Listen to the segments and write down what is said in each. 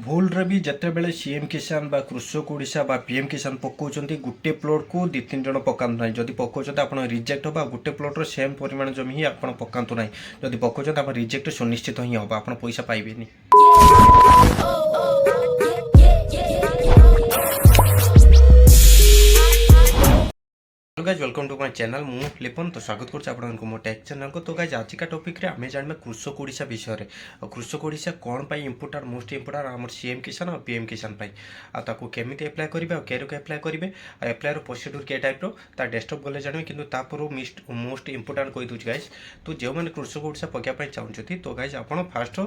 भूल भी जिते बड़े सीएम किसान बा कृषक ओडिशा बा पीएम किसान पकाउछन्ति गुटे प्लॉट को दि तीन जन पकाନ୍ତୁ ନାହିଁ ଯଦି ପକାଉଛନ୍ତି ଆପଣ ରିଜେକ୍ଟ ହେବ ଆଉ ଗୋଟେ ପ୍ଲଟ୍ର ସେମ୍ ପରିମାଣ ଜମି ହିଁ ଆପଣ ପକାନ୍ତୁ ନାହିଁ ଯଦି ପକାଉଛନ୍ତି ଆପଣ ରିଜେକ୍ଟ ସୁନିଶ୍ଚିତ ହିଁ ହେବ ଆପଣ ପଇସା ପାଇବେନି। Guys welcome to my channel मु लिपन तो स्वागत करछ आपन को मो टेक चैनल को। तो गाइज आज का टॉपिक रे हमें जानबे कृषक ओडिशा विषय रे। और कृषक ओडिशा कोन पई इंपोर्टेंट मोस्ट इंपोर्टेंट हमर सीएम किसान और पीएम किसान पई आ ताको केमिति अप्लाई करिवे और केरो के अप्लाई करिवे आ अप्लाई रो प्रोसीड्यूर के टाइप रो ता डेस्कटॉप गले जानबे किंतु ता पर मोस्ट इंपोर्टेंट कोइ दुछ गाइज। तो जे माने कृषक ओडिशा पक्या पई चाहउछथि तो गाइज आपन फास्ट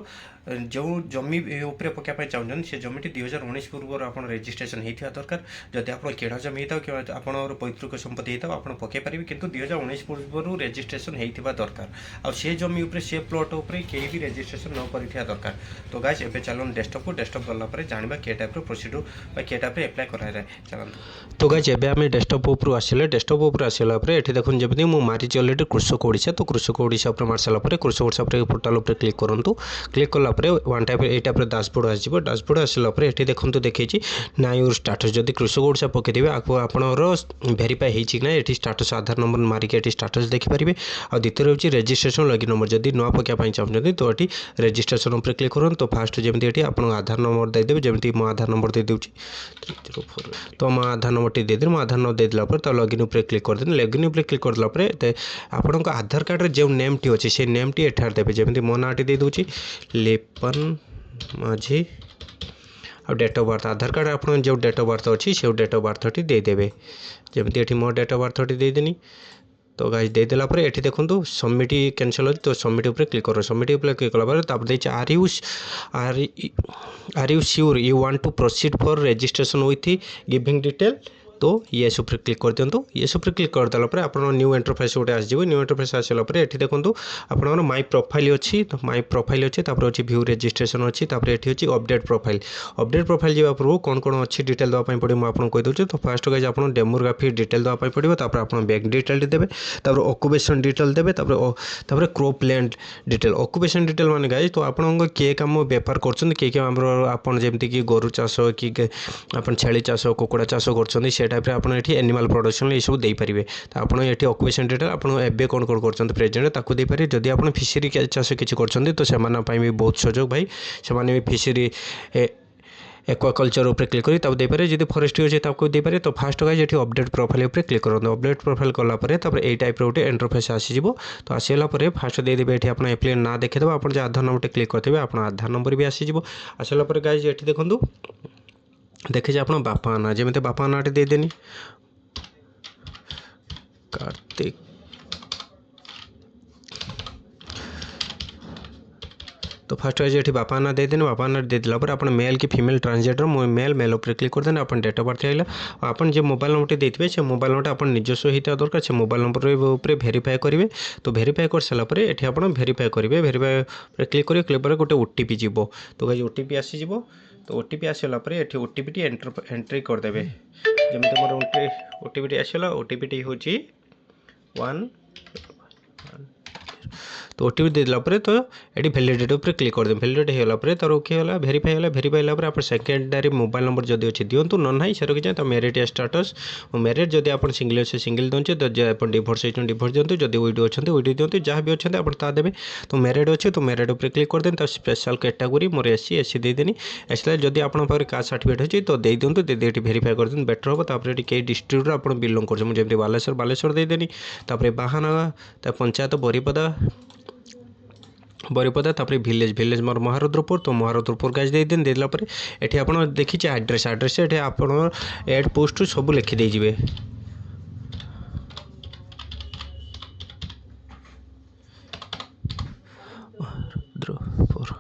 जो जमी ऊपर पक्या पई चाहउछन से जमीटी 2019 पूर्व आपन रजिस्ट्रेशन हेथिया दरकार। जदि आपन केडा जमी हेता कि आपन पैतृक संपत्ति हेता आप पकई पारे किंतु 2019 पूर्व रजिस्ट्रेशन होता दरकार आ से जमी उपरे से प्लॉट उपरे कहीं भी रजिस्ट्रेशन न कर दरकार। तो गाइस एबे चलन डेस्कटॉप को डेस्कटॉप गला पर जानबा के टाइप रो प्रोसीड्यूर बा के टाइप रे अप्लाई करा जाए चलन। तो गाइस एबे हम डेस्कटॉप ऊपर आसिले डेस्कटॉप ऊपर आसिला पर एठी देखुन जेबति मु मारिच ऑलरेडी कृषक ओडिशा। तो कृषक ओडिशा ऊपर मारसला पर कृषक ओडिशा पर पोर्टल ऊपर क्लिक करंतु। क्लिक करला पर वन टाइप ए टाइप रे डैशबोर्ड आसीबो। डैशबोर्ड आसिला पर एठी देखंतु देखैछि ना योर स्टेटस जदि कृषक ओडिशा पके दिबे आपनरो वेरीफाई हेछि कि ना एठी स्टेटस आधार नंबर मारिक एटी स्टेटस देखिपारे। आ द्वितीय हूँ रजिस्ट्रेशन लॉगिन नंबर जदि नुआ पकाई चाहते तो ये रजिस्ट्रेशन उपर क्लिक करूँ। तो फास्ट जमी ये आप आधार नंबर देदेवे जमी मो आधार नंबर दे दूँ 304 तो मो आधार नंबर टी देदेवी मो आधार नंबर देदेला तो लॉगिन उपर क्लिक करदे। लॉगिन उपर क्लिक करदेला आपण आधार कार्ड जो नेम टी अच्छे से नेम टी एठार देवे जमी मो ना दे दूँ लिपन माझी और date of birth Aadhaar card आप जो डेट ऑफ बर्थ अच्छी से डेट ऑफ बर्थ टी देदेवे जमी ये मो डेट ऑफ बर्थ टी देदेनी। तो गाइस देदेला पर एठी देखंतु सबमिट कैंसिल हो तो सबमिट ऊपर क्लिक करो। सबमिट ऊपर क्लिक कला पर तापर देछि are you sure you want to proceed for registration with giving detail. तो येस ऊपर क्लिक कर दिंतु। येस ऊपर क्लिक कर देला पर आपण न्यू इंटरफेस गोटे आसीबो। न्यू इंटरफेस आसला पर एठी देखंतु आपण माय प्रोफाइल अछि तो माय प्रोफाइल अछि तापर अछि व्यू रजिस्ट्रेशन अछि तापर एठी अछि अपडेट प्रोफाइल। अपडेट प्रोफाइल जेबा पूर्व कोन कोन अछि डिटेल दवा पई पड़े म आपन कहि दउछु। तो फर्स्ट गाइस आपण डेमोग्राफी डिटेल दवा पई पड़िबो तापर आपण बैंक डिटेल देबे तापर ऑक्युपेशन डिटेल देबे तापर crop land detail. Occupation detail माने गाइस तो आपण के काम व्यापार करछन के हमरो आपण जेमति कि गोरु चाष कि आपण छेली चाष कुकुड़ा चाष करछन से टाइप रे आपण एठी एनिमल प्रोडक्शन ये सब दे पारिबे। तो आपण एठी ऑक्युपेशन डिटेल आपण एबे कोन कोन करछन प्रेजेंट ताकू दे पारे। जदि आपण फिशरी चाष किछि करछन तो सेमाना पई भी बहुत सहयोग भाई सेमाने भी फिशरी एक्वाकल्चर ऊपर क्लिक करी तब दे पारे। जदि फॉरेस्ट्री अछि ताकू दे पारे। तो फास्ट गाइस एठी अपडेट प्रोफाइल ऊपर क्लिक करन। अपडेट प्रोफाइल कला परे तापर ए टाइप रे उठे इंटरफेस आसी जिवो। तो आसीला परे फास्ट दे देबे एठी आपण एप्लाई ना देखे देबा आपण जे आधार नंबर क्लिक करथिबे आपण आधार नंबर भी आसी जिवो। आसीला परे गाइस एठी देखंतु देखि जे आपण बापा ना जेमेते बापा ना दे देनी कार्तिक तो फर्स्ट वाइज ये बापा ना दे देने बापा ना दे दिला पर अपन मेल की फीमेल ट्रांसजेंडर मेल ऊपर क्लिक कर देना अपन डेट ऑफ बर्थ आइला अपन जो मोबाइल नंबर देते से मोबाइल नंबर अपन निजस्व होता दरकार से मोबाइल नंबर ऊपर भेरीफाए करेंगे। तो भेरीफाए कर सारापर ये आप भेरीफाए करेंगे। भेरीफाए क्लिक करेंगे क्लिक पर गोटे ओटीपी जीव। तो गाइस ओटीपी आसीज तो ओटीपी आसला पर ये ओटीपी टी एंट्री करदे जमी मोर ओटीपी टी आसला ओटीपी टी हूँ 1 तो ओटीपी देला पर तो ये वैलिडिटी ऊपर क्लिक कर दे। वैलिडिटी होला पर तार ओके होला वेरीफाई होला वेरीफाई होला पर आप सेकेंडरी मोबाइल नंबर जदि अच्छे दिंतु न ना से रखी तो मेरिट स्टेटस मेरिट जदि आप सिंगल अच्छे सिंगल दिंचे तो आप डिभोर्स होती डिभोर्स दिंतु जदि विडो अच्छा विडो दिंतु जहाँ भी अच्छा आप देवे। तो मेरिट अच्छे तो मेरिट ऊपर क्लिक कर दें। स्पेशल कैटेगोरी मोर एससी देदेनी एसला जदि आप कास्ट सर्टिफिकेट अच्छी तो दे दिंतु दे भेरीफाई कर दिन बेटर हम। तापर कई डिस्ट्रिक्ट आप बिलंग कर बालेश्वर देदेनी तापर बाहाना पंचायत बरीपदा तापर विलेज मोर महारुद्रपुर तो महारुद्रपुर गाइस दे दिन देला पर एठी आपण देखिचे एड्रेस एठी आपण एड पोस्ट सब लिखि दे जिवे। महारुद्रपुर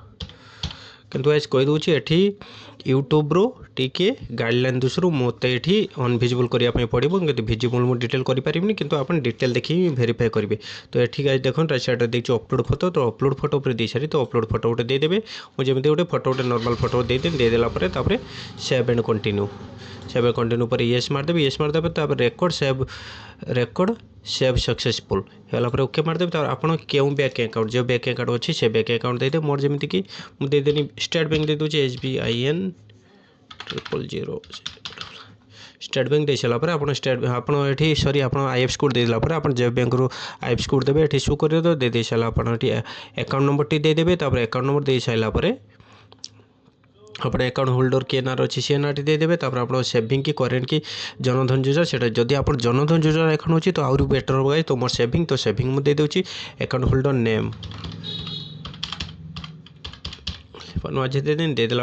किंतु आज कहि दूची एठी यूट्यूब रो टीके गाइडलाइन दूसरू मत ये अनभिजिबल करने पड़ो कि भिजिबल मुझे डिटेल करें किंतु आप डिटेल देखी भेरीफाई करेंगे। तो ये गाइस देखो राइट साइड देखिए अपलोड फोटो तो अपलोड फोटो पर दे सारी तो अपलोड फोटो गोटे देदेवे मुझे गोटे फोटो गोटे नॉर्मल फोटो देदेला सेव एंड कंटिन्यू पर येस मारदेवे येस मारदेवे record save record save successful है ओके मारदेवी आपड़ क्यों बैंक अकाउंट जो बैंक अकाउंट अच्छी से बैंक अकाउंट देदे मोर जमीक कि मुझे स्टेट बैंक दे दूँ SBIN 000 स्टेट बैंक दे सारापर आप स्टेट आपड़ी सरी आप IFSC कोड देदेला आप जो बैंक रू IFSC कोड देवे ये शो कर दे सारा आपड़ी अकाउंट नंबर टी देदेवे अकाउंट नंबर दे सारापर अपने अकाउंट होल्डर किए नार अच्छी सी नाटी देदेवे आप सेविंग की करेन्ट की जनधन योजना से जदि आप जनधन योजना अकाउंट अच्छी तो आहरी बेटर होगा तो मोर सेविंग तो सेविंग मुझे देदेवी अकाउंट होल्डर नेम नूजी देदेला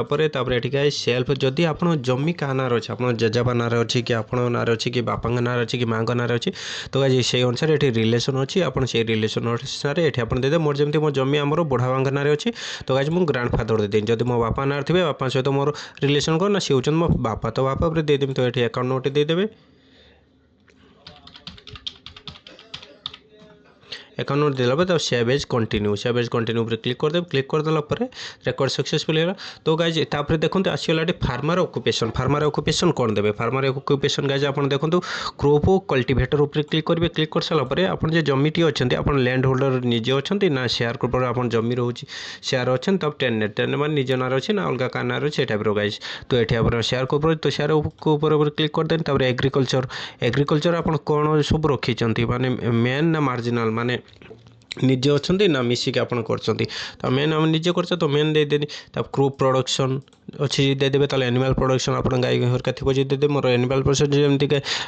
ये गाय सेल्फ जदि आप जमी क्या नार अच्छे आप जेजेबा नार अच्छी कि आप नार अच्छी कि बापा नार अच्छी कि माँ नार अच्छी तो गाय से अनुसार ये रिलेसन अच्छी आप रिलेसन अनुसार ये आप देदे मोर जमी मो जमी आम बुढ़ा नार अच्छी तो गाय मुझे ग्रांड फादर देदें जब मो बापा नार थे बापा सहित मोर रिलेसन कौन ना सी हूँ मो बापा तो बापा देदेमी तो ये अकाउंट नोट देदेवे अकाउंट नोट देला तो सेव एज कंटिन्यू क्लिक करदे क्लिक करदेला रेकर्ड सक्सेसफुल है तो गाइज तापर देखो आसगला फार्मर ऑक्युपेशन कौन देवे फार्मर ऑक्युपेशन गाइज आप देखो क्रॉप कल्टिवेटर उपर क्लिक करेंगे क्लिक कर सारापर आप जमीटी अच्छे आप लैंड होल्डर निजे अच्छा ना शेयर क्रॉपर आप जमी रोचे शेयर अच्छे तब टेन मान निज नार अच्छे ना अलग क्या नार अच्छे टाइप गाइज तो ये आप शेयर क्रॉपर तो शेयर ऊपर क्लिक करदे तब एग्रीकल्चर आप कौन सब रखी माने मेन ना मार्जिनाल माने निजे अच्छा ना मिसिक आप कर मेन आम निजे कर तो मेन देदेनि क्रॉप प्रोडक्शन अच्छी देदेवे एनिमल प्रोडक्शन आप गाई हरका थी जी देदे मोर एनिमल प्रोडक्शन जमी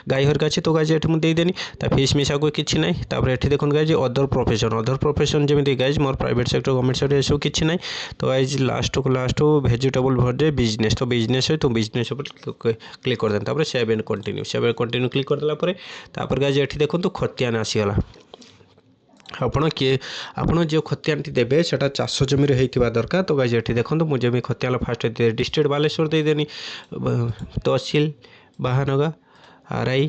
गाई हरका अच्छी तो गाई मुझे देदेनि फीस मिसा को किसी ना ये देखो गाई अदर प्रोफेशन जमी guys more private sector government sector ये सब किसी ना तो गाइज लास्ट वेजिटेबल भरदे बिजनेस तो बिजनेस है तो बिजनेस क्लिक कर दें सेव एंड कंटिन्यू क्लिक करदेला गाइज ये देखो खतियान आसीगला आपण किए आपण जो खतियानटी देवे से चाष जमी होता दरकार तो गाइज ये देखो मुझे जमी खतियान फास्ट डिस्ट्रिक्ट बालेश्वर देदेनी तहसील बाहानगा RI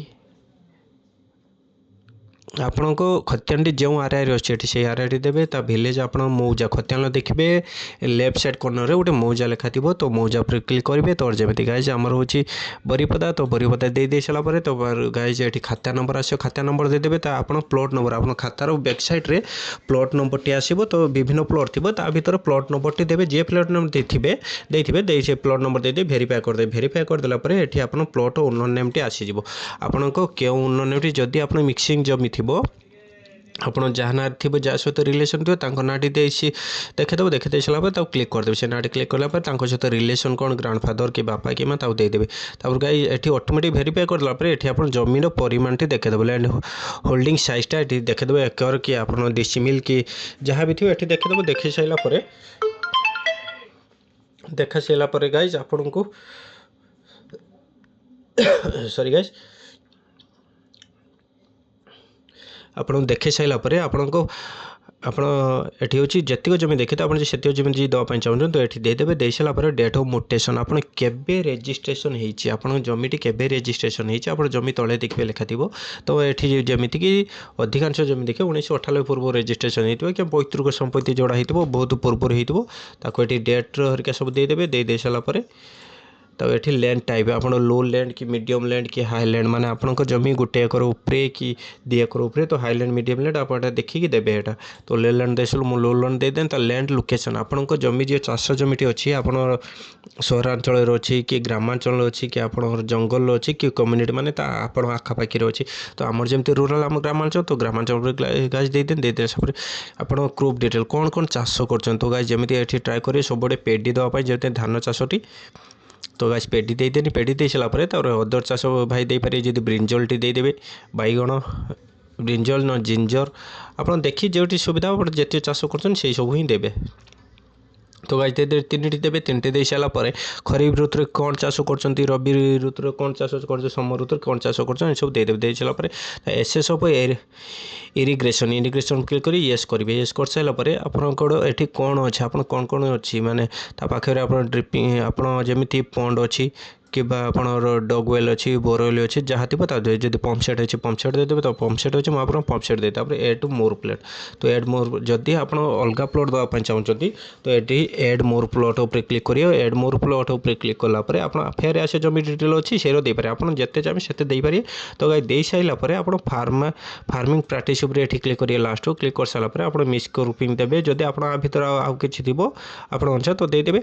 आपण को खतियानटी जो RI अच्छे से RI देवे भिलेज आप मौजा खतियान देखिए लेफ्ट साइड कॉर्नर रे गोटे मौजा लिखा थी तो मौजा पर क्लिक करेंगे तो जमी गाइज आमर हूँ बरीपदा तो बरीपदा दे सारापर तो गाइज ये खाता नंबर आस खाता नंबर देदेवे तो आप प्लॉट नंबर आप खातार बैक साइड रे प्लॉट नंबर टी आसो तो विभिन्न प्लॉट थी भर प्लॉट नंबर टी देवे जे प्लॉट नंबर देते से प्लॉट नंबर दे भेरीफाए करदे भेरीफाए करदेला ये आप प्लॉट ओनर नेम टी आसीज आपण क्यों ओनर नेम टी जदि आप मिक्सिंग जमी थी आप जहाँ ना थी जहाँ सहित रिलेसन थी ना देखेदेव देखते सारापर क्लिक करदे से ना क्लिक कलापर सहित रिलेसन कौन ग्रांड फादर कि बापा कि माँ देदेवे गाई ये ऑटोमेटिक भेरीफाए करदेला ये आप जमीन परिमाण टी देखेदेव लैंड होल्डिंग साइजटा ये देखेदेव एकर कि आप डिसिमिल कि जहाँ भी थी ये देखेदेव देखी सारापर देखा सारापर गाइज आपण को सॉरी गाइज आप देखे सारापर आपण को आपड़ी हूँ जितक जमी देखिए तो आपड़ी से जमी जी दवाई चाहूँ तो ये देदेवे दे सारापर डेट ऑफ म्यूटेशन आप रजिस्ट्रेशन हो जमीटी केबे रजिस्ट्रेशन हो जमी तले देखिए लिखा थी तो ये जमीती कि अधिकांश जमी देखिए 1998 पूर्व रजिस्ट्रेशन हो कि पैतृक संपत्ति जोड़ा हो बहुत पूर्व हो डेट हरिका सब देदेवे दे सारापर तो ये लैंड टाइप आप लो लैंड कि मीडियम लैंड कि हाई लैंड माने आपंक जमी गोटे एकर उपरे कि 2 एकर उपरे तो हाई लैंड मीडियम लैंड आप देखिए देवे यहाँ तो लो लैंड दे लो लैंड देदें तो लैंड लोकेशन आपंक जमी जो चाष जमीटी अच्छी आप सहरांचल अच्छी कि ग्रामांचल अच्छी कि आप जंगल अच्छी कि कम्युनिटी माने आप आखापाखी अच्छी तो आमर जमी रूराल आम ग्रामांचल तो ग्रामांचल गाइज देदें सब आप क्रॉप डिटेल कौन कौन चाष कर तो गाइज जमी ये ट्राए करेंगे सब पेडी देवाई जमी धान चाषटी तो गाइस पेडी देदेनि पेडी दे सारापर अदर चाष भाई दे पारे जब ब्रिंजल टी देदेवे बैगण ब्रिंजल न जिंजर आप देखिए जो सुविधा आप जिते चाष कर सब ही देवे तो गाइस दे 3टी देवे 3टी दे सारापर खरीफ ऋतु कौन चाष कर रबी ऋतु कौन चाष कर समर ऋतु कौन चाष कर सब देदेवे दे सारापर एसएस ऑफ इरिग्रेशन क्लिक कर येस करेंगे येस कर सारापर आपंकर कौन अच्छे आप कौन कौन अच्छी माने पाखे आप ड्रिपिंग आप जमी पंड अच्छी कि आपणर डग वेल अच्छी बोरवेल अच्छी जहाँ थी जब पंप सेट अच्छे पंप सेट देदेवे तो पंप सेट अच्छे मुझे पंप सेट देते एड टू मोर प्लॉट तो एड मोर जदि आप अलग प्लॉट देवाई चाहते तो ये एड मोर प्लॉट उपर क्लिक करेंगे एड मोर प्लॉट उपर क्लिक कलापर आप फेर आसे जमी डिटेल अच्छी से देपारे आप जिते चाहिए से देपारे तो गाई दे सारापर आप फार्मिंग प्राक्टिस उपर ये क्लिक करेंगे लास्ट को क्लिक कर सारापर आप मिक्स ग्रुपिंग देते जदि आप भर आउ कि थी आप अनुसार तो देदेवे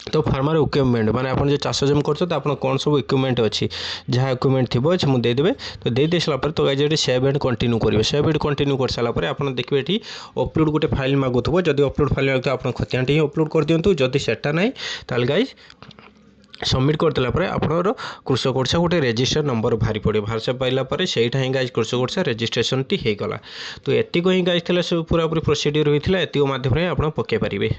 तो फार्मर इक्विपमेंट माने आप जो चाष जमी कर कौन सब इक्विपमेंट अच्छी जहाँ इक्विपमेंट थी मुझे देदेवे तो दे सारापर तो गाइज ये सेव एंड कंटिन्यू करेंगे सेव एंड कंटिन्यू कर सारापर आप देखिए ये अपलोड गोटे फाइल मागुव जब अपलोड फाइल मागुव आप खतियाटी ही अपलोड कर दिंतु जदि सेटा ना ताल गाइज सबमिट करदेला आपणर कृषक ओडिशा गोटे रेजिस्टर नंबर बाहरी पड़े बाहर से पाइला से ही गाइज कृषक ओडिशा रेजिस्ट्रेशन टी होगला तो एतिक ही गाइज थी सब पूरापूरी प्रोसीड्यूर होता है एतिक मध्यम आप पकई पारे।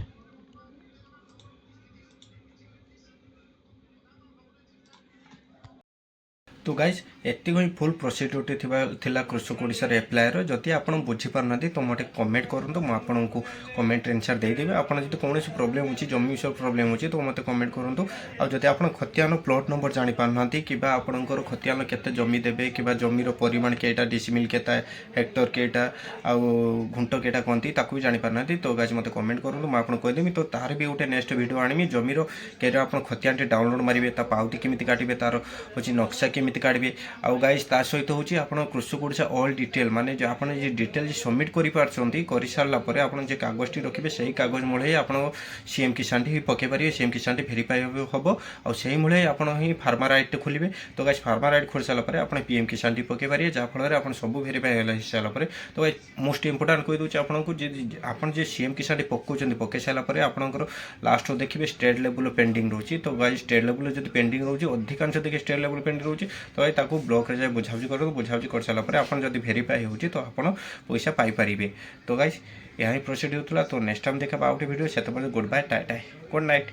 तो गाइज एतिक ही फुल प्रोसीड्यूर थिला कृषक ओडिशा एप्लायर जदि आप बुझीपार तो मोटे कमेंट करूँ मुझे कमेंट आंसर देदेवे आप जो कौन प्रोब्लेम हो जमी विषय प्रोब्लेम हो तो मत कमेंट करूँ आदि आप खतियान प्लॉट नंबर जापारना कि आपंकर खतियान केते जमी देवे कि जमीर परिमाण केटा डिसिमिल केटा हेक्टर केटा घुंट केटा कहती भी जापारना तो गाइज मत कमेंट करूँ मुझे कहीदेवी तो तार भी गोटे नेक्स्ट वीडियो आनी जमीर के आप खतियान डाउनलोड मारे पाउती केमी काटे तार हूँ नक्शा केमी काटबे आउ गाइज ता सहित हूँ आप कृषक ओडिशा ऑल डिटेल माने जो आप डिटेल सबमिट कर सारापर आप कागज टी रखिए से ही कागज मूल आप सीएम किसान टी पकई पारे सीएम किसान टी भेरीफाई हम और से मूल आप फार्मर आईडी खोलेंगे तो गाइज फार्मर आईडी खोल सारापर आप पीएम किसान टी पकई पारे जहाँफल आप सब भेरीफाई हो सारापर तो गाइज मोस्ट इंपोर्टाट कहीदे आपको आप सीएम किसान टी पकाउं पकई सारापर आपंकर लास्ट देखिए स्टेट लेवल पेंडिंग रोचे तो गाइज स्टेट लेवल जो पेंडिंग रोचे अधिकांश देखिए स्टेट लेवल पेंडिंग रोचे तो ये ताकू ब्लॉक रे जाए बुझाबुझी कर बुझाबुझी कर सारापर आप भेरीफाई हो तो आप पैसा पाइपर तो गाइज यही प्रोसीड होता तो नेक्स्ट टाइम देखा आउट वीडियो से good bye tata good night.